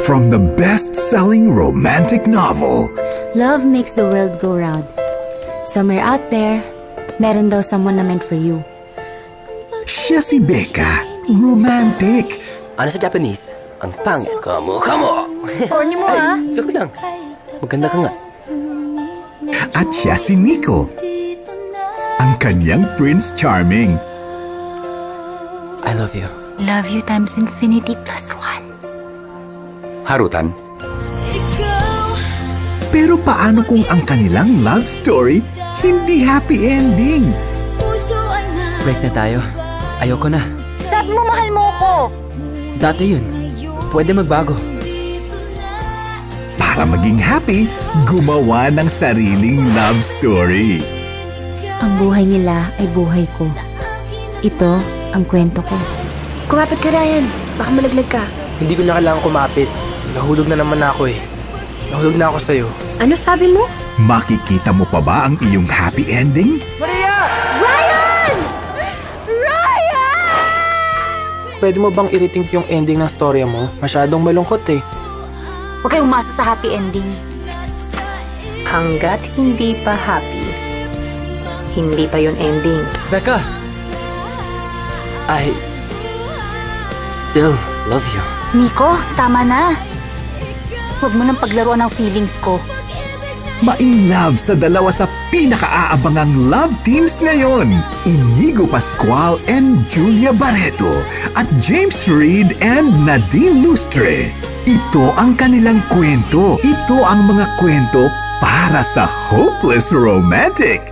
from the best-selling romantic novel. Love makes the world go round. Somewhere out there, meron daw someone na meant for you. Siya si Becca, romantic. Ano sa Japanese? Ang pangit. Kamo. Corny mo, ha? Joke lang. Maganda ka nga. At siya si Nico, ang kanyang Prince Charming. I love you. Love you times infinity plus one. Harutan. Pero paano kung ang kanilang love story hindi happy ending? Break na tayo. Ayoko na. Sabi mo mahal mo ko. Dati yun. Pwede magbago. Para maging happy, gumawa ng sariling love story. Ang buhay nila ay buhay ko. Ito ang kwento ko. Kumapit ka, Ryan. Baka malaglag ka. Hindi ko na kailangan kumapit. Nahulog na naman ako eh. Nahulog na ako sa'yo. Ano sabi mo? Makikita mo pa ba ang iyong happy ending? Pwede mo bang i-rethink yung ending ng storya mo? Masyadong malungkot eh. Huwag kayong umasa sa happy ending. Hanggat hindi pa happy, hindi pa yun ending. Becca! I still love you. Nico, tama na. Huwag mo nang paglaruan ng feelings ko. Ma-in love sa dalawa sa pinaka-aabangang love teams ngayon. Inigo Pascual and Julia Barreto at James Reid and Nadine Lustre. Ito ang kanilang kwento. Ito ang mga kwento para sa hopeless romantic.